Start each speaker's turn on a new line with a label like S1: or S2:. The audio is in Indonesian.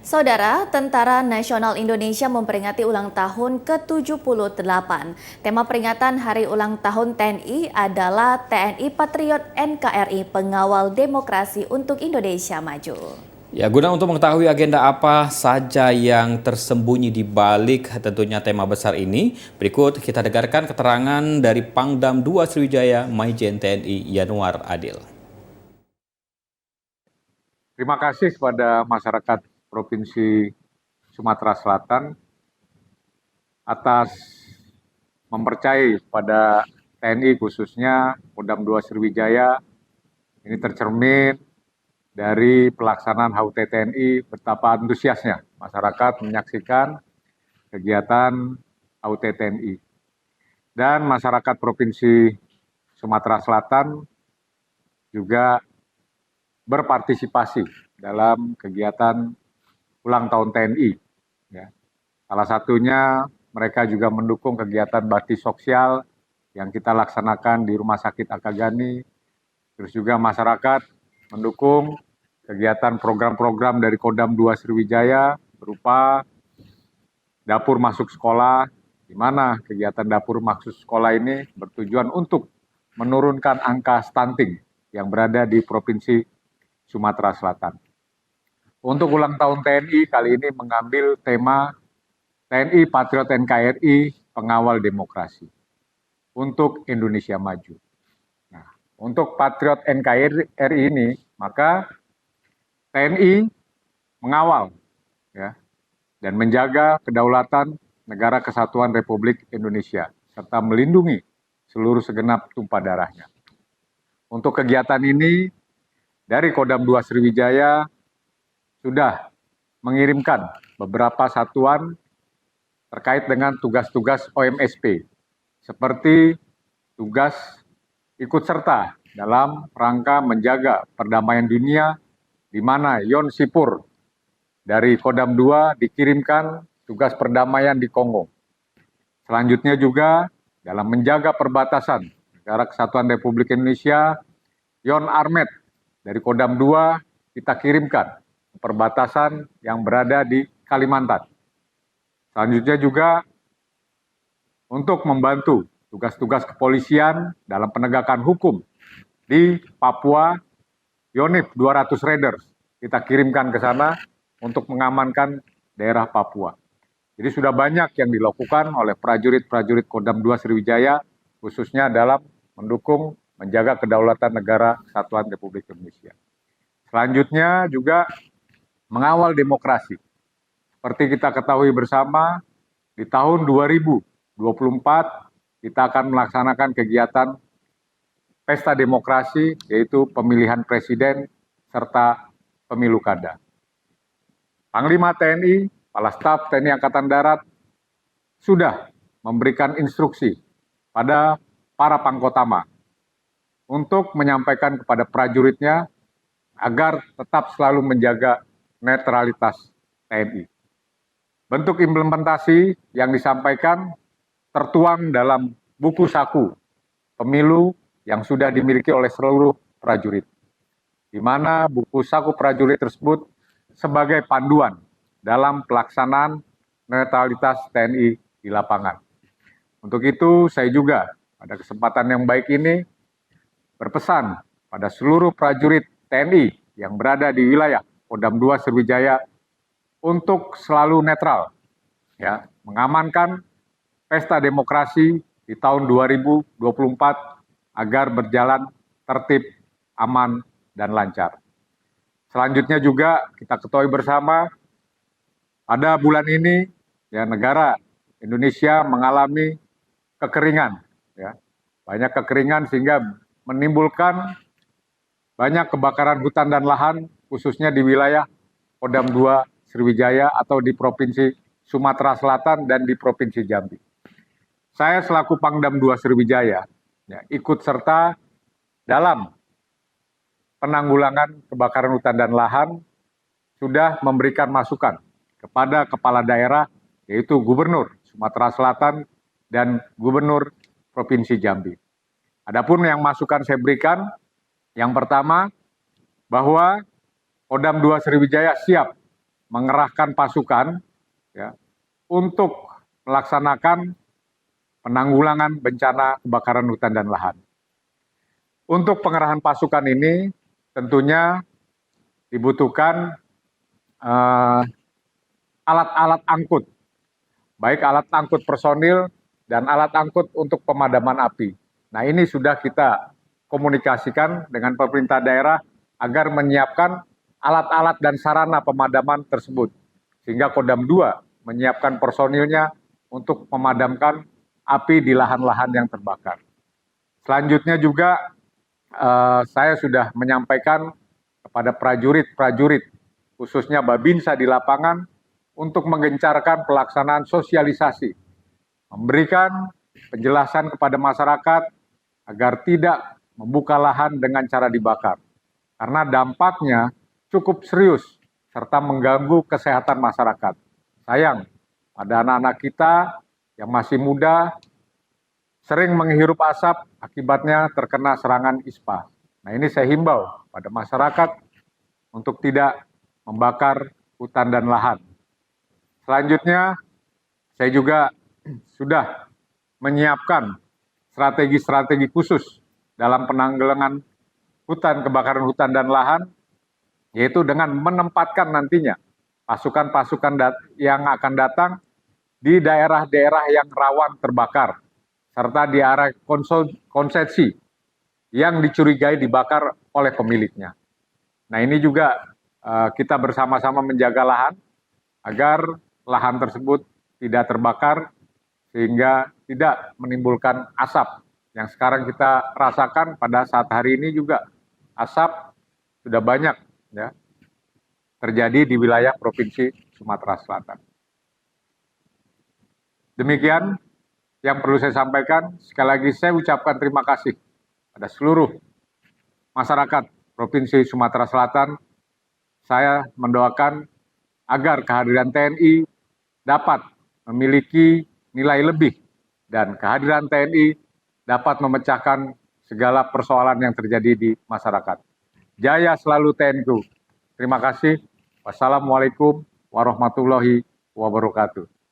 S1: Saudara, Tentara Nasional Indonesia memperingati ulang tahun ke-78. Tema peringatan Hari Ulang Tahun TNI adalah TNI Patriot NKRI Pengawal Demokrasi untuk Indonesia Maju.
S2: Ya, guna untuk mengetahui agenda apa saja yang tersembunyi di balik tentunya tema besar ini, berikut kita dengarkan keterangan dari Pangdam 2 Sriwijaya Maijen TNI Yanuar Adil.
S3: Terima kasih kepada masyarakat Provinsi Sumatera Selatan atas mempercayai pada TNI khususnya Kodam 2 Sriwijaya. Ini tercermin dari pelaksanaan HUT TNI, betapa antusiasnya masyarakat menyaksikan kegiatan HUT TNI. Dan masyarakat Provinsi Sumatera Selatan juga berpartisipasi dalam kegiatan ulang tahun TNI. Ya. Salah satunya mereka juga mendukung kegiatan bakti sosial yang kita laksanakan di Rumah Sakit Akagani. Terus juga masyarakat mendukung kegiatan program-program dari Kodam 2 Sriwijaya berupa dapur masuk sekolah, di mana kegiatan dapur masuk sekolah ini bertujuan untuk menurunkan angka stunting yang berada di Provinsi Sumatera Selatan. Untuk ulang tahun TNI kali ini mengambil tema TNI Patriot NKRI Pengawal Demokrasi untuk Indonesia Maju. Nah, untuk Patriot NKRI ini, maka TNI mengawal ya, dan menjaga kedaulatan Negara Kesatuan Republik Indonesia serta melindungi seluruh segenap tumpah darahnya. Untuk kegiatan ini dari Kodam 2 Sriwijaya sudah mengirimkan beberapa satuan terkait dengan tugas-tugas OMSP, seperti tugas ikut serta dalam rangka menjaga perdamaian dunia, di mana Yon Sipur dari Kodam 2 dikirimkan tugas perdamaian di Kongo. Selanjutnya juga dalam menjaga perbatasan Negara Kesatuan Republik Indonesia, Yon Armet dari Kodam 2 kita kirimkan perbatasan yang berada di Kalimantan. Selanjutnya juga untuk membantu tugas-tugas kepolisian dalam penegakan hukum di Papua, Yonif 200 Raiders kita kirimkan ke sana untuk mengamankan daerah Papua. Jadi sudah banyak yang dilakukan oleh prajurit-prajurit Kodam 2 Sriwijaya, khususnya dalam mendukung menjaga kedaulatan Negara Kesatuan Republik Indonesia. Selanjutnya juga mengawal demokrasi. Seperti kita ketahui bersama, di tahun 2024 kita akan melaksanakan kegiatan Pesta Demokrasi, yaitu pemilihan presiden serta pemilu kada. Panglima TNI, Kepala Staf TNI Angkatan Darat sudah memberikan instruksi pada para Pangkotama untuk menyampaikan kepada prajuritnya agar tetap selalu menjaga netralitas TNI. Bentuk implementasi yang disampaikan tertuang dalam buku saku pemilu yang sudah dimiliki oleh seluruh prajurit, di mana buku saku prajurit tersebut sebagai panduan dalam pelaksanaan netralitas TNI di lapangan. Untuk itu, saya juga pada kesempatan yang baik ini berpesan pada seluruh prajurit TNI yang berada di wilayah Kodam 2 Sriwijaya untuk selalu netral, ya, mengamankan pesta demokrasi di tahun 2024 agar berjalan tertib, aman, dan lancar. Selanjutnya juga kita ketahui bersama, pada bulan ini ya, negara Indonesia mengalami kekeringan, ya, banyak kekeringan sehingga menimbulkan banyak kebakaran hutan dan lahan, khususnya di wilayah Kodam 2 Sriwijaya atau di Provinsi Sumatera Selatan dan di Provinsi Jambi. Saya selaku Pangdam 2 Sriwijaya ya, ikut serta dalam penanggulangan kebakaran hutan dan lahan, sudah memberikan masukan kepada kepala daerah, yaitu Gubernur Sumatera Selatan dan Gubernur Provinsi Jambi. Adapun yang masukan saya berikan, yang pertama bahwa Kodam 2 Sriwijaya siap mengerahkan pasukan ya, untuk melaksanakan penanggulangan bencana kebakaran hutan dan lahan. Untuk pengerahan pasukan ini tentunya dibutuhkan alat-alat angkut, baik alat angkut personil dan alat angkut untuk pemadaman api. Nah, ini sudah kita komunikasikan dengan pemerintah daerah agar menyiapkan alat-alat dan sarana pemadaman tersebut. Sehingga Kodam 2 menyiapkan personilnya untuk memadamkan api di lahan-lahan yang terbakar. Selanjutnya juga saya sudah menyampaikan kepada prajurit-prajurit, khususnya Babinsa di lapangan, untuk menggencarkan pelaksanaan sosialisasi, memberikan penjelasan kepada masyarakat agar tidak membuka lahan dengan cara dibakar. Karena dampaknya cukup serius serta mengganggu kesehatan masyarakat. Sayang, pada anak-anak kita yang masih muda sering menghirup asap, akibatnya terkena serangan ispa. Nah, ini saya himbau pada masyarakat untuk tidak membakar hutan dan lahan. Selanjutnya, saya juga sudah menyiapkan strategi-strategi khusus dalam penanggulangan kebakaran hutan dan lahan, yaitu dengan menempatkan nantinya pasukan-pasukan yang akan datang di daerah-daerah yang rawan terbakar, serta di area konsesi yang dicurigai dibakar oleh pemiliknya. Nah, ini juga kita bersama-sama menjaga lahan agar lahan tersebut tidak terbakar sehingga tidak menimbulkan asap yang sekarang kita rasakan pada saat hari ini juga asap sudah banyak ya terjadi di wilayah Provinsi Sumatera Selatan. Demikian yang perlu saya sampaikan. Sekali lagi saya ucapkan terima kasih pada seluruh masyarakat Provinsi Sumatera Selatan. Saya mendoakan agar kehadiran TNI dapat memiliki nilai lebih dan kehadiran TNI dapat memecahkan segala persoalan yang terjadi di masyarakat. Jaya selalu TNI. Terima kasih. Wassalamualaikum warahmatullahi wabarakatuh.